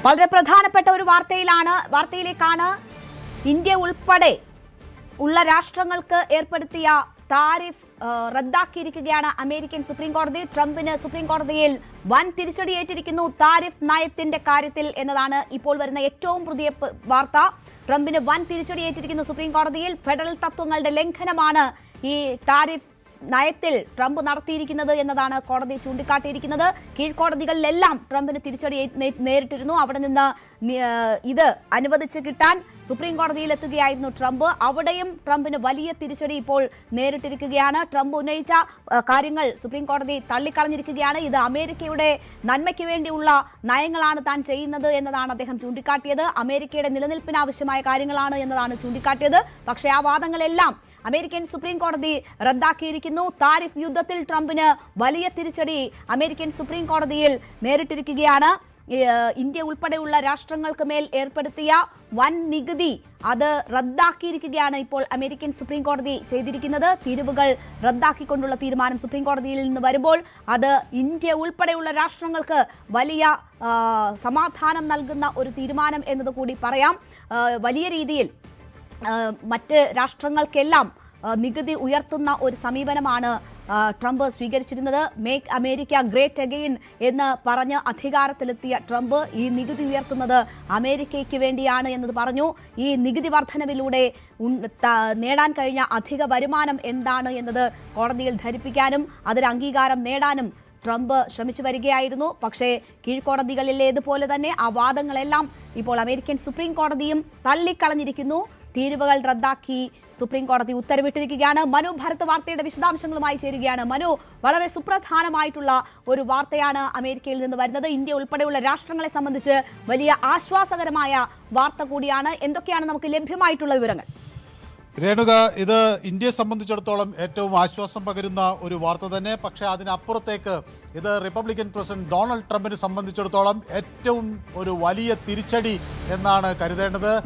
വളരെ പ്രധാനപ്പെട്ട ഒരു വാർത്തയിലേക്കാണ് ഇന്ത്യ ഉൾപ്പെടെ ഉള്ള രാഷ്ട്രങ്ങൾക്ക് ഏർപ്പെടുത്തിയ താരിഫ് റദ്ദാക്കിയിരിക്കുകയാണ് അമേരിക്കൻ സുപ്രീം കോടതി. ട്രംപിന് സുപ്രീം കോടതിയിൽ വൻ തിരിച്ചടിയേറ്റിരിക്കുന്നു താരിഫ് നയത്തിന്റെ കാര്യത്തിൽ എന്നതാണ് ഇപ്പോൾ വരുന്ന ഏറ്റവും പുതിയ വാർത്ത. ട്രംപിന് വൻ തിരിച്ചടിയേറ്റിരിക്കുന്നു സുപ്രീം കോടതിയിൽ. ഫെഡറൽ തത്വങ്ങളുടെ ലംഘനമാണ് ഈ താരിഫ് നയത്തിൽ ട്രംപ് നടത്തിയിരിക്കുന്നത് എന്നതാണ് കോടതി ചൂണ്ടിക്കാട്ടിയിരിക്കുന്നത്. കീഴ്ക്കോടതികളിലെല്ലാം ട്രംപിന് തിരിച്ചടി നേരിട്ടിരുന്നു. അവിടെ നിന്ന് ഇത് അനുവദിച്ച് കിട്ടാൻ സുപ്രീം കോടതിയിലെത്തുകയായിരുന്നു ട്രംപ്. അവിടെയും ട്രംപിന് വലിയ തിരിച്ചടി ഇപ്പോൾ നേരിട്ടിരിക്കുകയാണ്. ട്രംപ് ഉന്നയിച്ച കാര്യങ്ങൾ സുപ്രീം കോടതി തള്ളിക്കളഞ്ഞിരിക്കുകയാണ്. ഇത് അമേരിക്കയുടെ നന്മയ്ക്ക് വേണ്ടിയുള്ള നയങ്ങളാണ് താൻ ചെയ്യുന്നത് എന്നതാണ് അദ്ദേഹം ചൂണ്ടിക്കാട്ടിയത്. അമേരിക്കയുടെ നിലനിൽപ്പിന് ആവശ്യമായ കാര്യങ്ങളാണ് എന്നതാണ് ചൂണ്ടിക്കാട്ടിയത്. പക്ഷേ ആ വാദങ്ങളെല്ലാം അമേരിക്കൻ സുപ്രീം കോടതി റദ്ദാക്കിയിരിക്കുന്നു. താരിഫ് യുദ്ധത്തിൽ ട്രംപിന് വലിയ തിരിച്ചടി അമേരിക്കൻ സുപ്രീം കോടതിയിൽ നേരിട്ടിരിക്കുകയാണ്. ഇന്ത്യ ഉൾപ്പെടെയുള്ള രാഷ്ട്രങ്ങൾക്ക് മേൽ ഏർപ്പെടുത്തിയ വൻ നികുതി അത് റദ്ദാക്കിയിരിക്കുകയാണ് ഇപ്പോൾ അമേരിക്കൻ സുപ്രീം കോടതി ചെയ്തിരിക്കുന്നത്. തീരുവകൾ റദ്ദാക്കിക്കൊണ്ടുള്ള തീരുമാനം സുപ്രീം കോടതിയിൽ നിന്ന് വരുമ്പോൾ അത് ഇന്ത്യ ഉൾപ്പെടെയുള്ള രാഷ്ട്രങ്ങൾക്ക് വലിയ സമാധാനം നൽകുന്ന ഒരു തീരുമാനം എന്നതുകൂടി പറയാം. വലിയ രീതിയിൽ മറ്റ് രാഷ്ട്രങ്ങൾക്കെല്ലാം നികുതി ഉയർത്തുന്ന ഒരു സമീപനമാണ് ട്രംപ് സ്വീകരിച്ചിരുന്നത്. മേക്ക് അമേരിക്ക ഗ്രേറ്റ് അഗെയിൻ എന്ന് പറഞ്ഞ് അധികാരത്തിലെത്തിയ ട്രംപ് ഈ നികുതി ഉയർത്തുന്നത് അമേരിക്കയ്ക്ക് വേണ്ടിയാണ് എന്നത് പറഞ്ഞു. ഈ നികുതി വർധനവിലൂടെ നേടാൻ കഴിഞ്ഞ അധിക വരുമാനം എന്താണ് എന്നത് കോടതിയിൽ ധരിപ്പിക്കാനും അതിന് അംഗീകാരം നേടാനും ട്രംപ് ശ്രമിച്ചു വരികയായിരുന്നു. പക്ഷേ കീഴ്ക്കോടതികളിലേതുപോലെ തന്നെ ആ വാദങ്ങളെല്ലാം ഇപ്പോൾ അമേരിക്കൻ സുപ്രീം കോടതിയും തള്ളിക്കളഞ്ഞിരിക്കുന്നു. തീരുവകൾ റദ്ദാക്കി സുപ്രീം കോടതി ഉത്തരവിട്ടിരിക്കുകയാണ്. മനു ഭരത് വാർത്തയുടെ വിശദാംശങ്ങളുമായി ചേരുകയാണ്. മനു, വളരെ സുപ്രധാനമായിട്ടുള്ള ഒരു വാർത്തയാണ് അമേരിക്കയിൽ നിന്ന് വരുന്നത്. ഇന്ത്യ ഉൾപ്പെടെയുള്ള രാഷ്ട്രങ്ങളെ സംബന്ധിച്ച് വലിയ ആശ്വാസകരമായ വാർത്ത കൂടിയാണ്. എന്തൊക്കെയാണ് നമുക്ക് ലഭ്യമായിട്ടുള്ള വിവരങ്ങൾ? രേണുക, ഇത് ഇന്ത്യയെ സംബന്ധിച്ചിടത്തോളം ഏറ്റവും ആശ്വാസം പകരുന്ന ഒരു വാർത്ത തന്നെ. പക്ഷേ അതിനപ്പുറത്തേക്ക് ഇത് റിപ്പബ്ലിക്കൻ പ്രസിഡന്റ് ഡൊണാൾഡ് ട്രംപിനെ സംബന്ധിച്ചിടത്തോളം ഏറ്റവും ഒരു വലിയ തിരിച്ചടി എന്നാണ് കരുതേണ്ടത്.